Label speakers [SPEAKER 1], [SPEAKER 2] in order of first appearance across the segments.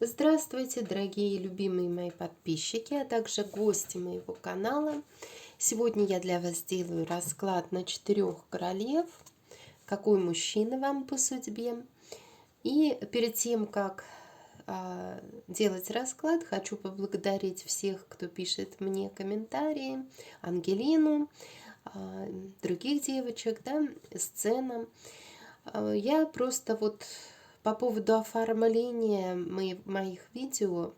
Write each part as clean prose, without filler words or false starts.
[SPEAKER 1] Здравствуйте, дорогие любимые мои подписчики, а также гости моего канала. Сегодня я для вас сделаю расклад на 4 королев. Какой мужчина вам по судьбе? И перед тем, как делать расклад, хочу поблагодарить всех, кто пишет мне комментарии. Ангелину, других девочек, да, Сцена. Я просто вот по поводу оформления моих видео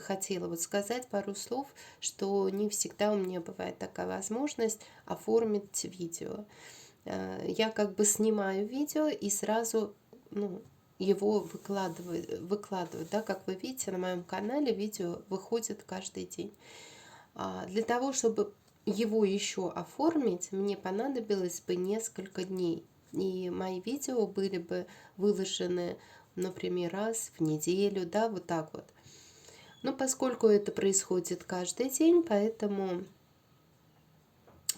[SPEAKER 1] хотела вот сказать пару слов, что не всегда у меня бывает такая возможность оформить видео. Я как бы снимаю видео и сразу его выкладываю, да, как вы видите, на моем канале видео выходит каждый день. Для того, чтобы его еще оформить, мне понадобилось бы несколько дней. И мои видео были бы выложены, например, раз в неделю, да, вот так вот. Но поскольку это происходит каждый день, поэтому,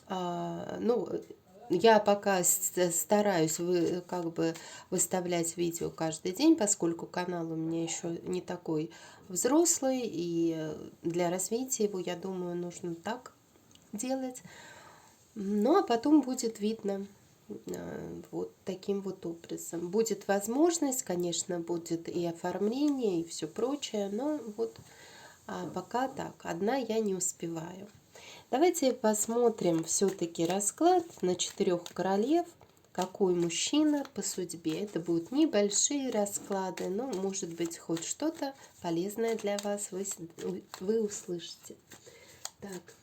[SPEAKER 1] я пока стараюсь как бы выставлять видео каждый день, поскольку канал у меня еще не такой взрослый, и для развития его, я думаю, нужно так делать. Ну, а потом будет видно вот таким вот образом. Будет возможность, конечно, будет и оформление, и все прочее, но вот пока так, одна я не успеваю. Давайте посмотрим все-таки расклад на 4 королев. Какой мужчина по судьбе. Это будут небольшие расклады, но может быть хоть что-то полезное для вас вы услышите. Так.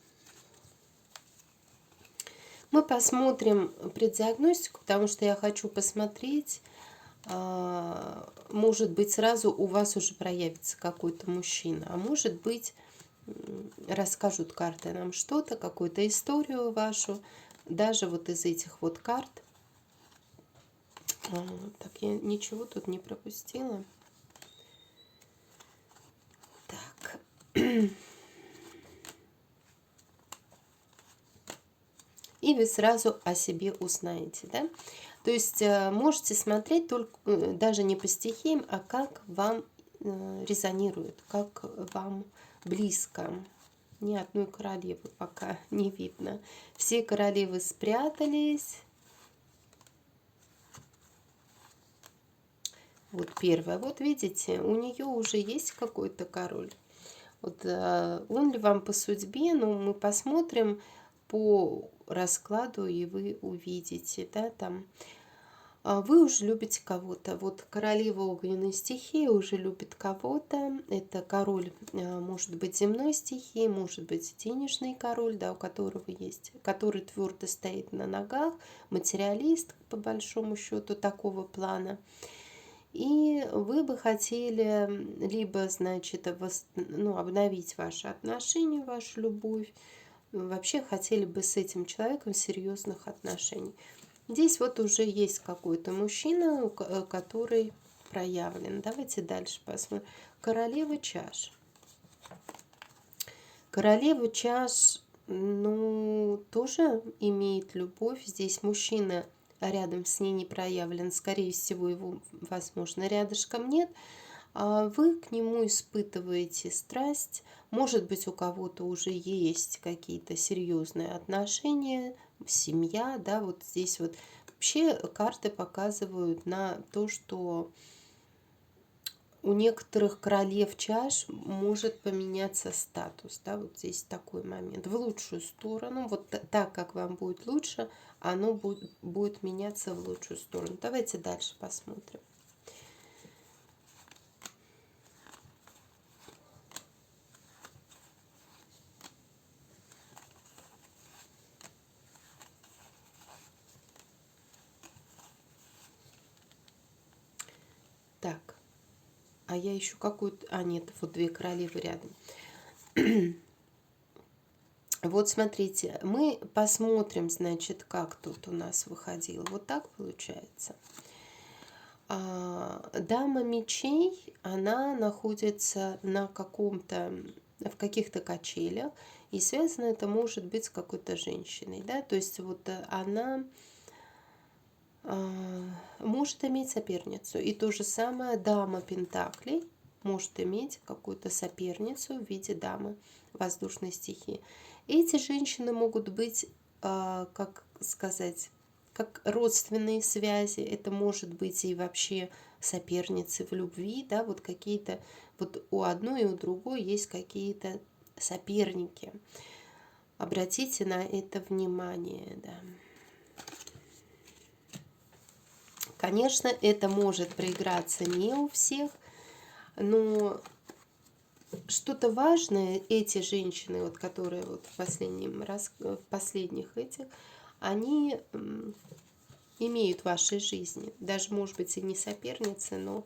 [SPEAKER 1] Мы посмотрим преддиагностику, потому что я хочу посмотреть, может быть, сразу у вас уже проявится какой-то мужчина, а может быть, расскажут карты нам что-то, какую-то историю вашу, даже вот из этих вот карт. Так, я ничего тут не пропустила. Так. И вы сразу о себе узнаете, да? То есть можете смотреть только даже не по стихиям, а как вам резонирует, как вам близко. Ни одной королевы пока не видно. Все королевы спрятались. Вот первая. Вот видите, у нее уже есть какой-то король. Вот он ли вам по судьбе, ну мы посмотрим по раскладу, и вы увидите, да, там вы уже любите кого-то. Вот королева огненной стихии уже любит кого-то. Это король, может быть, земной стихии, может быть, денежный король, да, у которого есть, который твердо стоит на ногах, материалист, по большому счету, такого плана. И вы бы хотели либо, значит, обновить ваши отношения, вашу любовь, вообще хотели бы с этим человеком серьезных отношений. Здесь вот уже есть какой-то мужчина, который проявлен. Давайте дальше посмотрим. Королева чаш. Королева чаш, ну, тоже имеет любовь. Здесь мужчина рядом с ней не проявлен. Скорее всего, его, возможно, рядышком нет. А вы к нему испытываете страсть. Может быть, у кого-то уже есть какие-то серьезные отношения, семья, да, вот здесь вот. Вообще карты показывают на то, что у некоторых королев чаш может поменяться статус, да, вот здесь такой момент, в лучшую сторону, вот так, как вам будет лучше, оно будет меняться в лучшую сторону. Давайте дальше посмотрим. Так, а я еще какую-то... А, нет, вот 2 королевы рядом. Вот смотрите, мы посмотрим, значит, как тут у нас выходило. Вот так получается. Дама мечей, она находится на в каких-то качелях, и связано это может быть с какой-то женщиной, да, то есть вот она может иметь соперницу. И то же самое дама пентаклей может иметь какую-то соперницу в виде дамы воздушной стихии. Эти женщины могут быть, как сказать, как родственные связи, это может быть и вообще соперницы в любви, да, вот какие-то, вот у одной и у другой есть какие-то соперники. Обратите на это внимание, да. Конечно, это может проиграться не у всех, но что-то важное эти женщины, вот, которые вот в последних этих, они имеют в вашей жизни. Даже, может быть, и не соперницы, но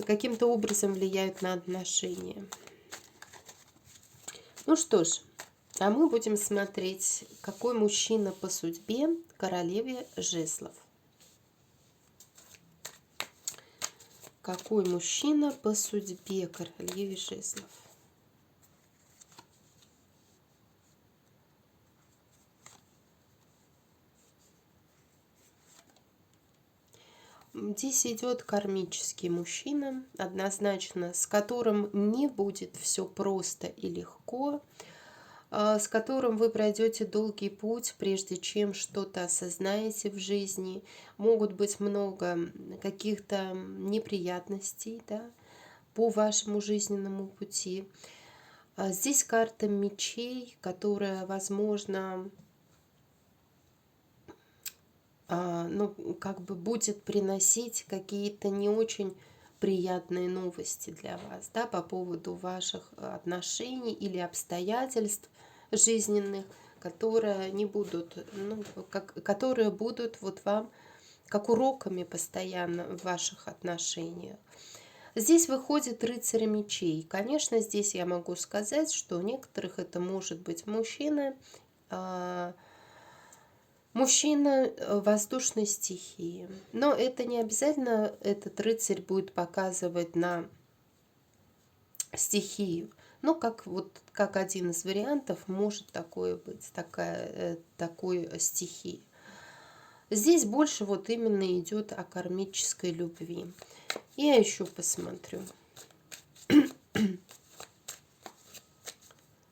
[SPEAKER 1] каким-то образом влияют на отношения. Ну что ж, а мы будем смотреть, какой мужчина по судьбе королеве жезлов. Какой мужчина по судьбе королеве жезлов? Здесь идет кармический мужчина, однозначно, с которым не будет все просто и легко, с которым вы пройдете долгий путь, прежде чем что-то осознаете в жизни. Могут быть много каких-то неприятностей, да, по вашему жизненному пути. Здесь карта мечей, которая, возможно, ну, как бы будет приносить какие-то не очень приятные новости для вас, да, по поводу ваших отношений или обстоятельств жизненных, которые не будут, ну, которые будут вот вам как уроками постоянно в ваших отношениях. Здесь выходит рыцарь мечей. Конечно, здесь я могу сказать, что у некоторых это может быть мужчина, мужчина воздушной стихии. Но это не обязательно этот рыцарь будет показывать на стихию. Но как один из вариантов может такое быть, такой стихии. Здесь больше вот именно идет о кармической любви. Я еще посмотрю,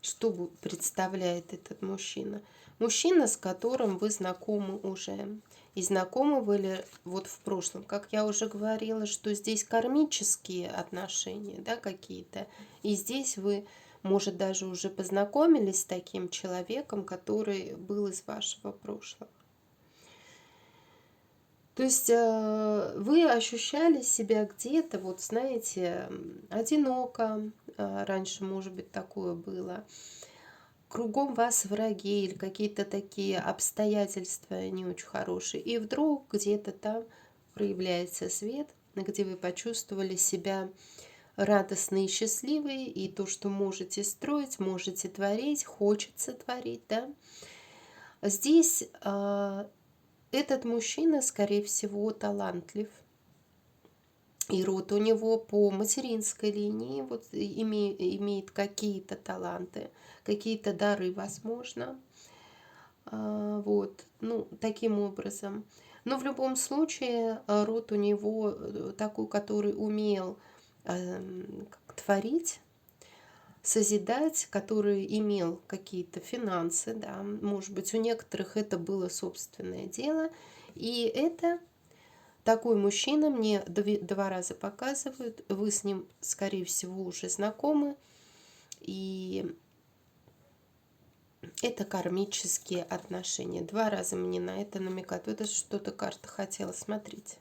[SPEAKER 1] что представляет этот мужчина. Мужчина, с которым вы знакомы уже. И знакомы были вот в прошлом. Как я уже говорила, что здесь кармические отношения, да, какие-то. И здесь вы, может, даже уже познакомились с таким человеком, который был из вашего прошлого. То есть вы ощущали себя где-то, вот знаете, одиноко. Раньше, может быть, такое было. Кругом вас враги или какие-то такие обстоятельства не очень хорошие. И вдруг где-то там проявляется свет, где вы почувствовали себя радостные и счастливые, и то, что можете строить, можете творить, хочется творить, да. Здесь этот мужчина, скорее всего, талантлив. И род у него по материнской линии вот, имеет какие-то таланты, какие-то дары, возможно. Вот, ну, таким образом. Но в любом случае род у него такой, который умел творить, созидать, который имел какие-то финансы, да, может быть, у некоторых это было собственное дело, и это такой мужчина мне два раза показывают, вы с ним, скорее всего, уже знакомы, и это кармические отношения. Два раза мне на это намекают. Это что-то карта хотела, смотрите.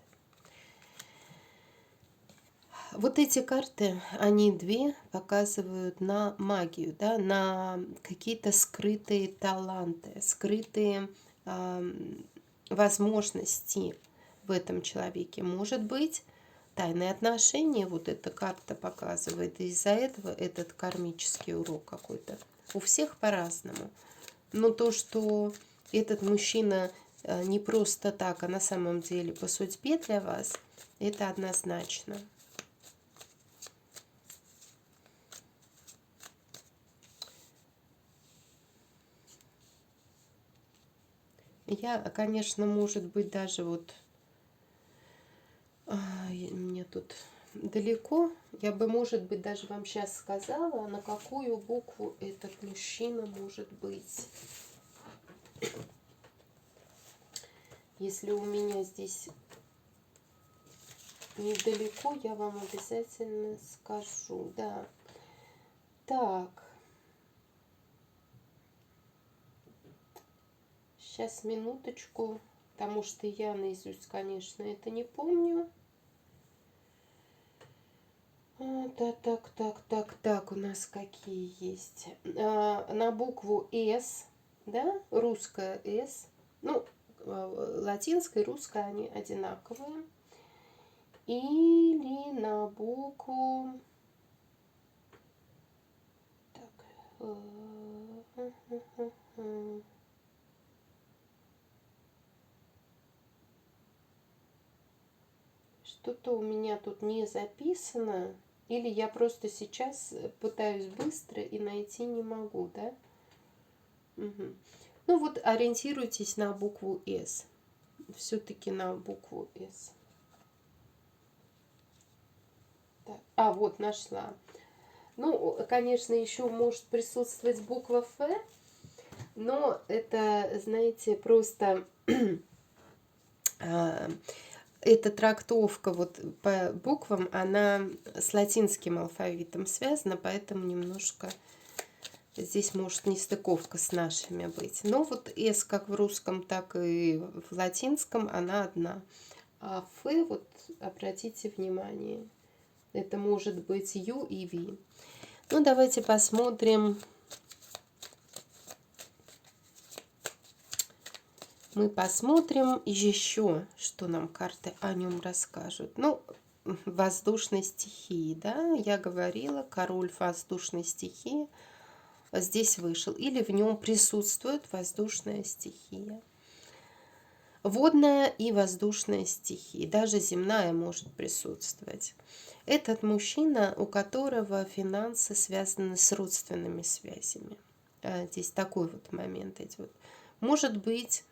[SPEAKER 1] Вот эти карты, они две показывают на магию, да, на какие-то скрытые таланты, скрытые возможности в этом человеке. Может быть, тайные отношения, вот эта карта показывает, и из-за этого этот кармический урок какой-то. У всех по-разному. Но то, что этот мужчина не просто так, а на самом деле по судьбе для вас, это однозначно. Я, конечно, может быть, даже вот... Мне тут далеко. Я бы, может быть, даже вам сейчас сказала, на какую букву этот мужчина может быть. Если у меня здесь недалеко, я вам обязательно скажу. Да. Так. Сейчас, минуточку. Потому что я наизусть, конечно, это не помню. Так, у нас какие есть? На букву «С», да, русская «С». Ну, латинская и русская, они одинаковые. Или на букву... Так. Что-то у меня тут не записано. Или я просто сейчас пытаюсь быстро и найти не могу, да? Угу. Ну вот ориентируйтесь на букву «С». Все-таки на букву «С». Так. А, вот, нашла. Ну, конечно, еще может присутствовать буква «Ф», но это, знаете, просто эта трактовка вот по буквам, она с латинским алфавитом связана, поэтому немножко здесь может нестыковка с нашими быть. Но вот «С» как в русском, так и в латинском, она одна. А «Ф», вот обратите внимание, это может быть «Ю» и «Ви». Ну, давайте посмотрим. Мы посмотрим еще, что нам карты о нем расскажут. Ну, воздушной стихии, да, я говорила, король воздушной стихии здесь вышел. Или в нем присутствует воздушная стихия. Водная и воздушная стихии, даже земная может присутствовать. Этот мужчина, у которого финансы связаны с родственными связями. Здесь такой вот момент идет. Может быть,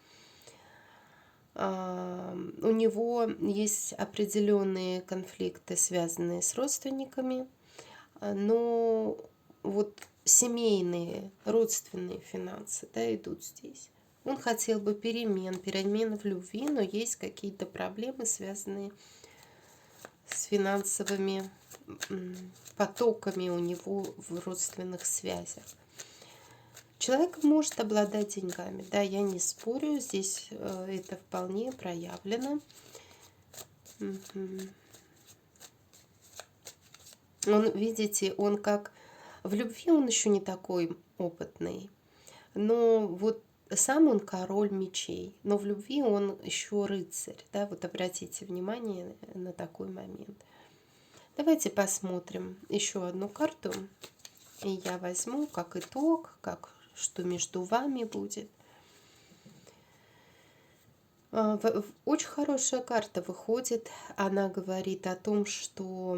[SPEAKER 1] у него есть определенные конфликты, связанные с родственниками, но вот семейные, родственные финансы, да, идут здесь. Он хотел бы перемен в любви, но есть какие-то проблемы, связанные с финансовыми потоками у него в родственных связях. Человек может обладать деньгами, да, я не спорю, здесь это вполне проявлено. Он, видите, он как в любви он еще не такой опытный, но вот сам он король мечей, но в любви он еще рыцарь, да, вот обратите внимание на такой момент. Давайте посмотрим еще одну карту, и я возьму как итог, как что между вами будет. Очень хорошая карта выходит. Она говорит о том, что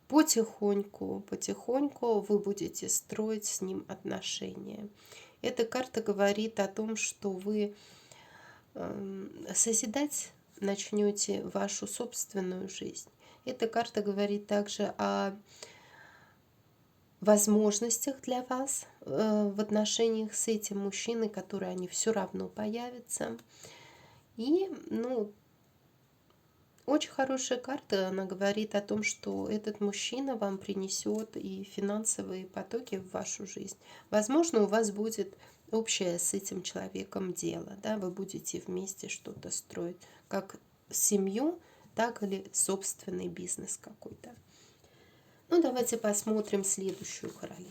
[SPEAKER 1] потихоньку вы будете строить с ним отношения. Эта карта говорит о том, что вы созидать начнете вашу собственную жизнь. Эта карта говорит также о возможностях для вас в отношениях с этим мужчиной, которые они все равно появятся. И, ну, очень хорошая карта, она говорит о том, что этот мужчина вам принесет и финансовые потоки в вашу жизнь. Возможно, у вас будет общее с этим человеком дело, да, вы будете вместе что-то строить, как семью, так или собственный бизнес какой-то. Ну, давайте посмотрим следующую королеву.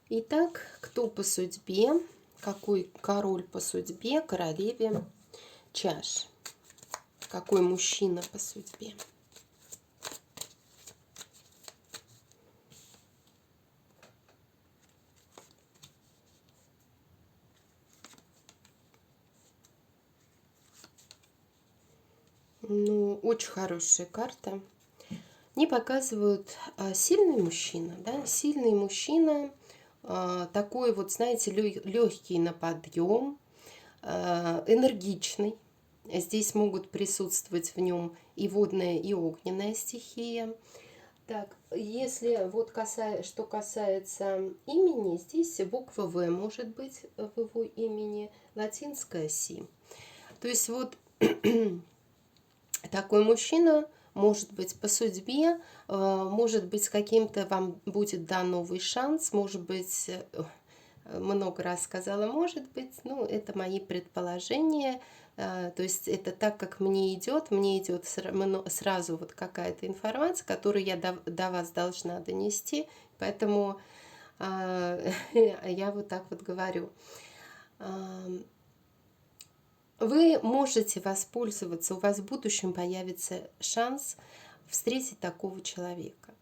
[SPEAKER 1] Итак, кто по судьбе, какой король по судьбе, королеве чаш? Какой мужчина по судьбе? Ну, очень хорошая карта. Не показывают сильный мужчина, да, сильный мужчина, такой вот, знаете, легкий на подъем, энергичный. Здесь могут присутствовать в нем и водная, и огненная стихия. Так, если вот что касается имени, здесь буква В может быть в его имени, латинская Си. То есть вот такой мужчина может быть по судьбе, может быть с каким-то вам будет дан новый шанс, может быть, много раз сказала, может быть, ну, это мои предположения, то есть это так, как мне идет сразу вот какая-то информация, которую я до вас должна донести, поэтому я вот так вот говорю. Вы можете воспользоваться, у вас в будущем появится шанс встретить такого человека.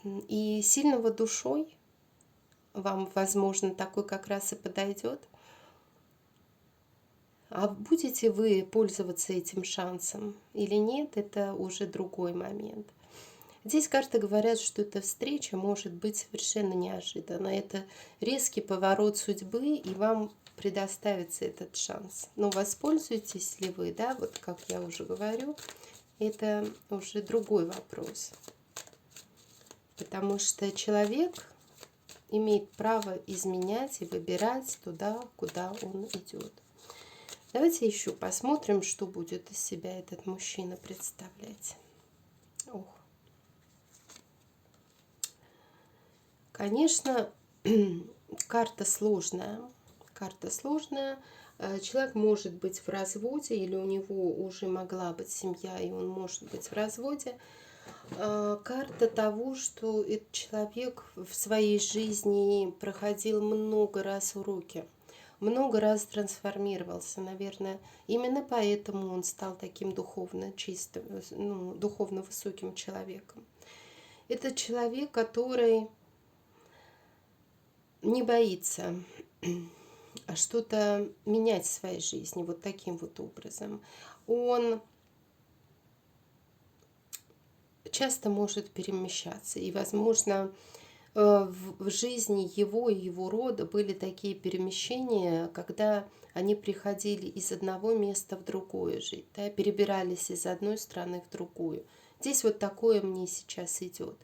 [SPEAKER 1] И сильного душой вам, возможно, такой как раз и подойдет. А будете вы пользоваться этим шансом или нет, это уже другой момент. Здесь карты говорят, что эта встреча может быть совершенно неожиданно. Это резкий поворот судьбы, и вам предоставится этот шанс. Но воспользуетесь ли вы, да, вот как я уже говорю, это уже другой вопрос. Потому что человек имеет право изменять и выбирать туда, куда он идет. Давайте еще посмотрим, что будет из себя этот мужчина представлять. Ох. Конечно, карта сложная. Карта сложная. Человек может быть в разводе, или у него уже могла быть семья, и он может быть в разводе. Карта того, что этот человек в своей жизни проходил много раз уроки, много раз трансформировался, наверное. Именно поэтому он стал таким духовно чистым, ну, духовно высоким человеком. Это человек, который не боится что-то менять в своей жизни вот таким вот образом. Он часто может перемещаться, и, возможно, в жизни его и его рода были такие перемещения, когда они приходили из одного места в другое жить, да, перебирались из одной страны в другую. Здесь вот такое мне сейчас идет.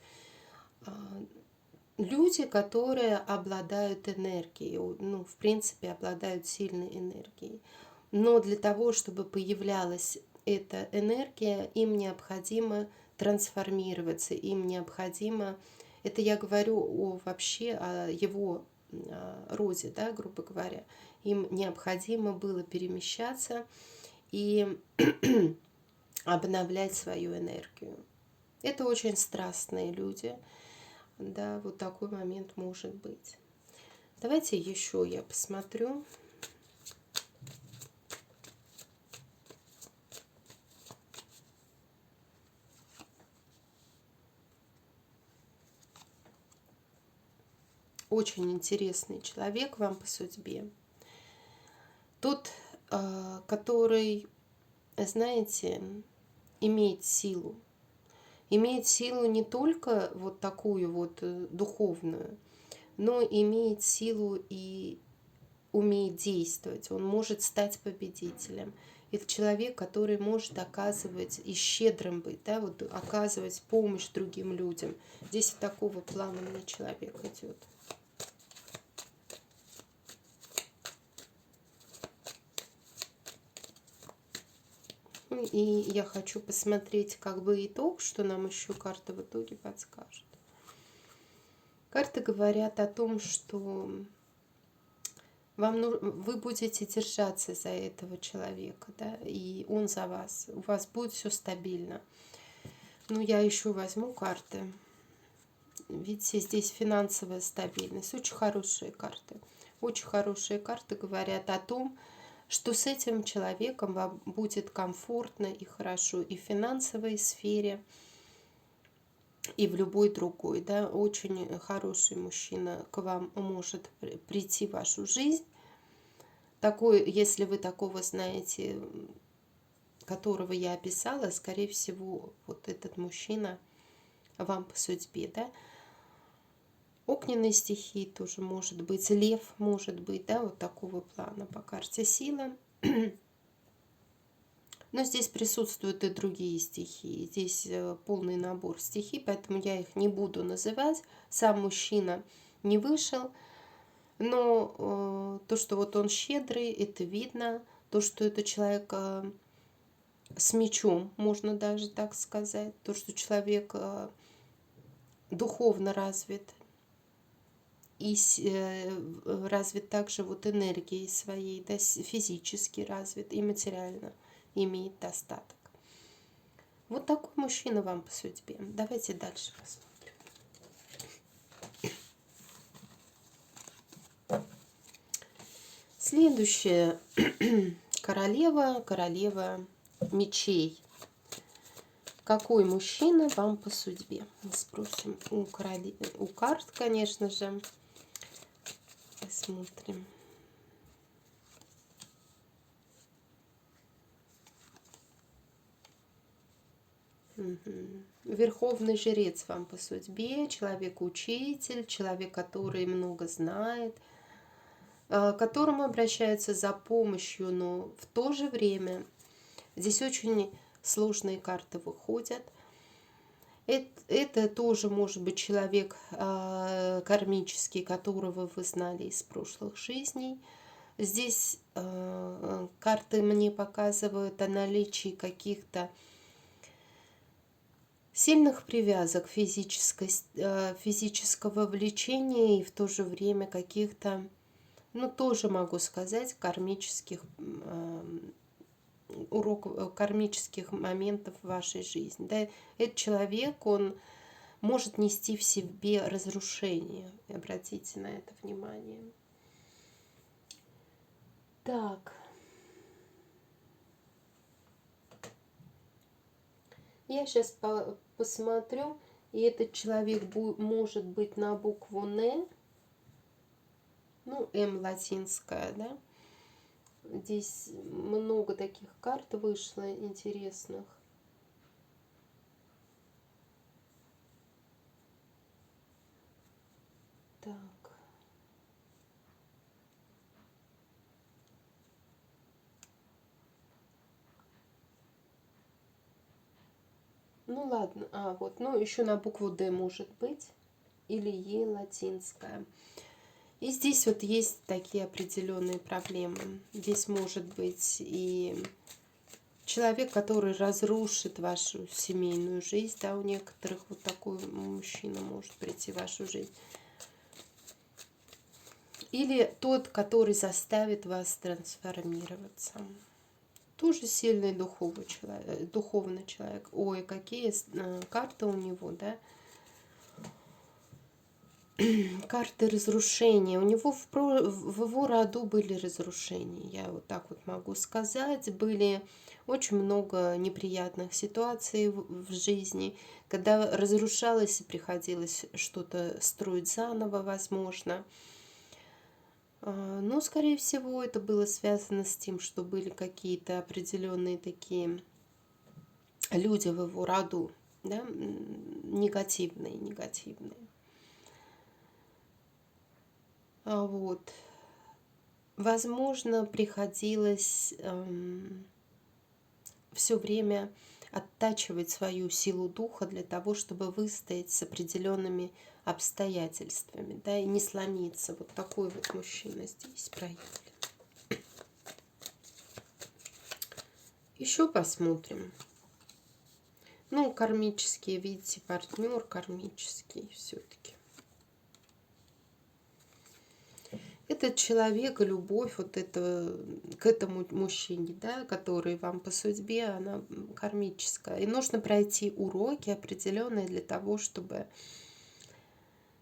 [SPEAKER 1] Люди, которые обладают энергией, ну, в принципе, обладают сильной энергией. Но для того, чтобы появлялась эта энергия, им необходимо трансформироваться, им необходимо, это я говорю вообще о его роде, да, грубо говоря, им необходимо было перемещаться и обновлять свою энергию. Это очень страстные люди. Да, вот такой момент может быть. Давайте еще я посмотрю. Очень интересный человек вам по судьбе. Тот, который, знаете, имеет силу. Имеет силу не только вот такую вот духовную, но имеет силу и умеет действовать. Он может стать победителем. Это человек, который может оказывать и щедрым быть, да, вот оказывать помощь другим людям. Здесь такого плана мне человек идет. И я хочу посмотреть как бы итог, что нам еще карта в итоге подскажет. Карты говорят о том, что вы будете держаться за этого человека, да, и он за вас. У вас будет все стабильно. Ну, я еще возьму карты. Видите, здесь финансовая стабильность. Очень хорошие карты. Очень хорошие карты говорят о том, что с этим человеком вам будет комфортно и хорошо и в финансовой сфере, и в любой другой. Да? Очень хороший мужчина к вам может прийти в вашу жизнь. Такой, если вы такого знаете, которого я описала, скорее всего, вот этот мужчина вам по судьбе. Да? огненной стихии тоже может быть, лев может быть, да, вот такого плана по карте сила. Но здесь присутствуют и другие стихии. Здесь полный набор стихий, поэтому я их не буду называть. Сам мужчина не вышел, но то, что вот он щедрый, это видно. То, что это человек с мечом, можно даже так сказать. То, что человек духовно развит и развит также вот энергией своей, да, физически развит и материально имеет достаток. Вот такой мужчина вам по судьбе. Давайте дальше посмотрим. Следующая королева мечей. Какой мужчина вам по судьбе? Мы спросим у карт, конечно же. Посмотрим. Верховный жрец вам по судьбе, человек-учитель, человек, который много знает, к которому обращаются за помощью, но в то же время здесь очень сложные карты выходят. Это тоже может быть человек кармический, которого вы знали из прошлых жизней. Здесь карты мне показывают о наличии каких-то сильных привязок, физического влечения и в то же время каких-то, ну, тоже могу сказать, кармических кармических моментов в вашей жизни. Да? Этот человек, он может нести в себе разрушение. Обратите на это внимание. Так. Я сейчас посмотрю, и этот человек может быть на букву Н, ну, М латинская, да. Здесь много таких карт вышло интересных. Так. Ну ладно, вот, ну еще на букву Д может быть, или Е латинская. И здесь вот есть такие определенные проблемы. Здесь может быть и человек, который разрушит вашу семейную жизнь, да, у некоторых вот такой мужчина может прийти в вашу жизнь. Или тот, который заставит вас трансформироваться. Тоже сильный духовный человек. Ой, какие карты у него, да? Карты разрушения. У него в его роду были разрушения, я вот так вот могу сказать. Были очень много неприятных ситуаций в жизни, когда разрушалось и приходилось что-то строить заново, возможно. Но, скорее всего, это было связано с тем, что были какие-то определенные такие люди в его роду, да, негативные. Вот. Возможно, приходилось все время оттачивать свою силу духа для того, чтобы выстоять с определенными обстоятельствами, да, и не сломиться. Вот такой вот мужчина здесь проявлен. Еще посмотрим. Ну, кармический, видите, партнер кармический все-таки. Этот человек и любовь вот к этому мужчине, да, который вам по судьбе, она кармическая. И нужно пройти уроки определенные для того, чтобы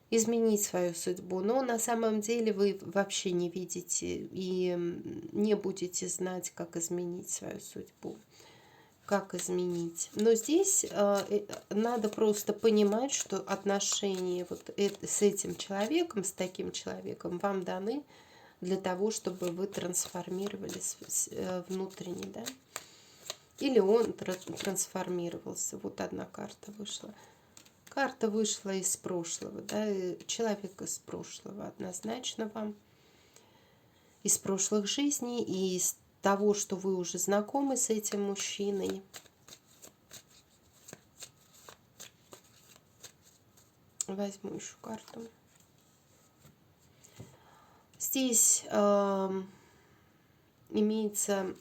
[SPEAKER 1] изменить свою судьбу. Но на самом деле вы вообще не видите и не будете знать, как изменить свою судьбу. Как изменить. Но здесь надо просто понимать, что отношения вот с этим человеком, с таким человеком вам даны для того, чтобы вы трансформировались внутренне, да? Или он трансформировался. Вот одна карта вышла. Карта вышла из прошлого, да, человек из прошлого однозначно вам, из прошлых жизней и из того, что вы уже знакомы с этим мужчиной. Возьму еще карту. Здесь имеется,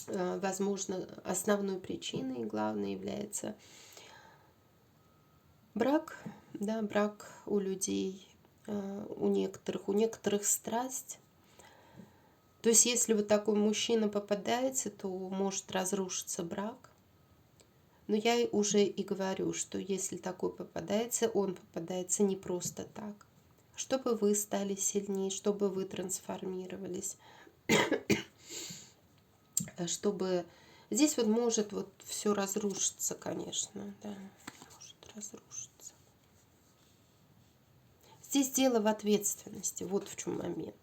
[SPEAKER 1] возможно, основной причиной, главной является брак, да, брак у людей, у некоторых страсть. То есть, если вот такой мужчина попадается, то может разрушиться брак. Но я уже и говорю, что если такой попадается, он попадается не просто так. Чтобы вы стали сильнее, чтобы вы трансформировались, чтобы... Здесь вот может вот все разрушиться, конечно, да, может разрушиться. Здесь дело в ответственности, вот в чем момент.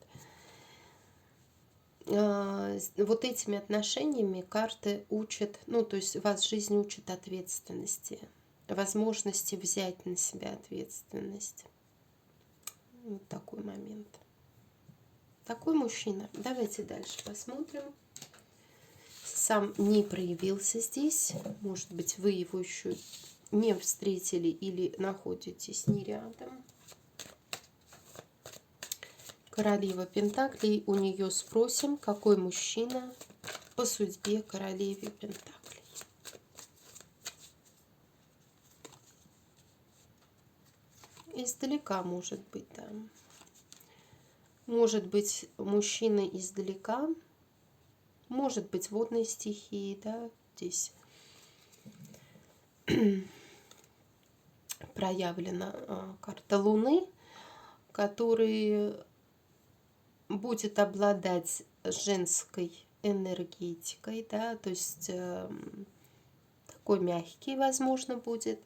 [SPEAKER 1] Вот этими отношениями карты учат, ну, то есть вас жизнь учит ответственности, возможности взять на себя ответственность. Вот такой момент. Такой мужчина. Давайте дальше посмотрим. Сам не проявился здесь. Может быть, вы его еще не встретили или находитесь не рядом. Королева Пентаклей, у нее спросим, какой мужчина по судьбе королеве Пентаклей. Издалека может быть, да. Может быть, мужчина издалека, может быть, водной стихии, да, здесь проявлена карта Луны, который будет обладать женской энергетикой, да, то есть такой мягкий, возможно, будет.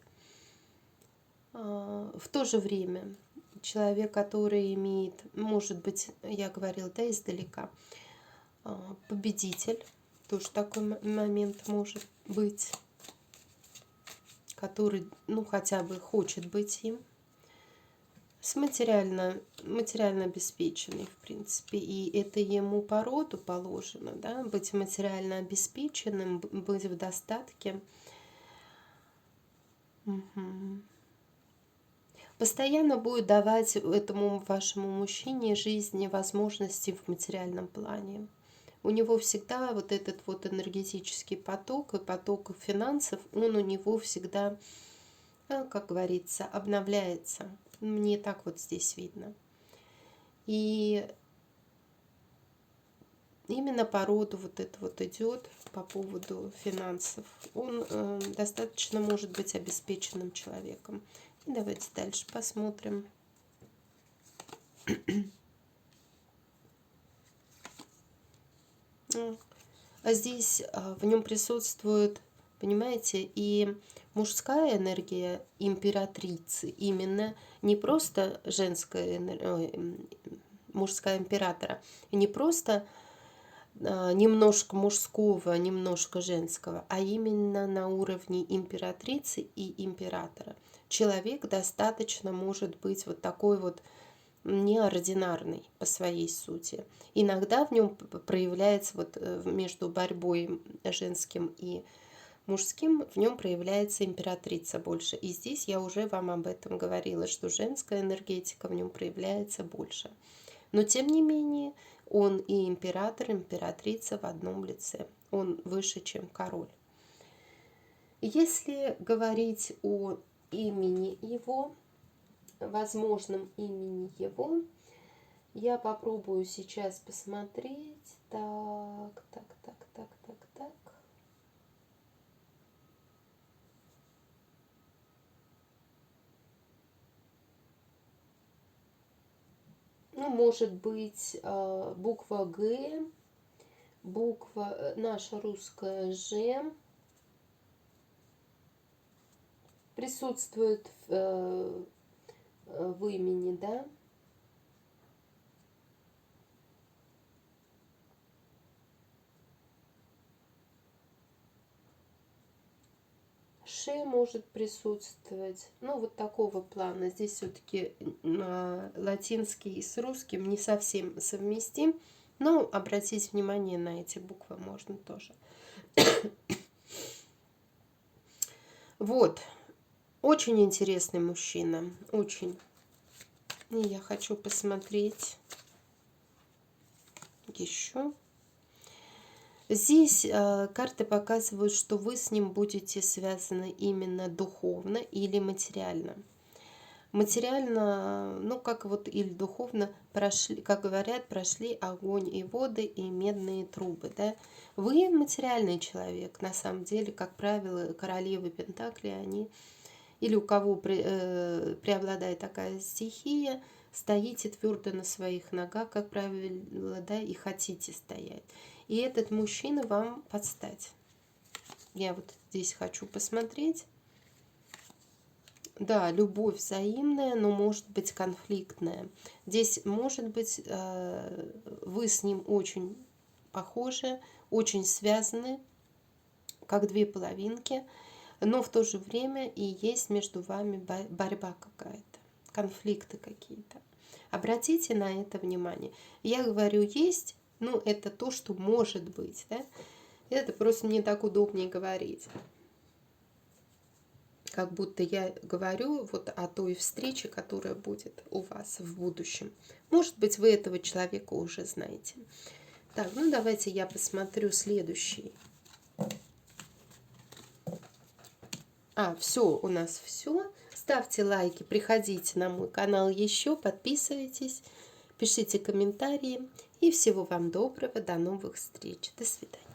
[SPEAKER 1] В то же время человек, который имеет, может быть, я говорила, да, издалека, победитель, тоже такой момент может быть, который, ну, хотя бы хочет быть им, с материально обеспеченный, в принципе, и это ему по роду положено, да, быть материально обеспеченным, быть в достатке. Угу. Постоянно будет давать этому вашему мужчине жизни возможности в материальном плане. У него всегда вот этот вот энергетический поток и поток финансов, он у него всегда, как говорится, обновляется. Мне так вот здесь видно. И именно по роду вот это вот идет по поводу финансов. Он достаточно может быть обеспеченным человеком. И давайте дальше посмотрим. А здесь в нем присутствует, понимаете, и мужская энергия императрицы, именно не просто женская энергия, мужская императора, и не просто немножко мужского, немножко женского, а именно на уровне императрицы и императора. Человек достаточно может быть вот такой вот неординарный по своей сути. Иногда в нем проявляется вот между борьбой женским и мужским, в нем проявляется императрица больше. И здесь я уже вам об этом говорила, что женская энергетика в нем проявляется больше. Но тем не менее, он и император, императрица в одном лице. Он выше, чем король. Если говорить о имени его, возможном имени его, я попробую сейчас посмотреть. Так. Ну, может быть, буква Г, буква наша русская Ж присутствует в имени, да? Ш душе может присутствовать. Ну, вот такого плана. Здесь все-таки латинский с русским не совсем совместим. Но обратить внимание на эти буквы можно тоже. Вот. Очень интересный мужчина. Очень. И я хочу посмотреть еще. Здесь карты показывают, что вы с ним будете связаны именно духовно или материально. Материально, ну как вот или духовно прошли, как говорят, прошли огонь и воды и медные трубы, да. Вы материальный человек, на самом деле, как правило, королевы Пентакли, они, или у кого преобладает такая стихия, стоите твердо на своих ногах, как правило, да, и хотите стоять. И этот мужчина вам подстать. Я вот здесь хочу посмотреть. Да, любовь взаимная, но может быть конфликтная. Здесь может быть вы с ним очень похожи, очень связаны, как две половинки, но в то же время и есть между вами борьба какая-то, конфликты какие-то. Обратите на это внимание. Я говорю есть, ну это то, что может быть, да? Это просто мне так удобнее говорить. Как будто я говорю вот о той встрече, которая будет у вас в будущем. Может быть, вы этого человека уже знаете. Так, ну давайте я посмотрю следующий. Все, у нас все. Ставьте лайки, приходите на мой канал еще, подписывайтесь, пишите комментарии. И всего вам доброго, до новых встреч. До свидания.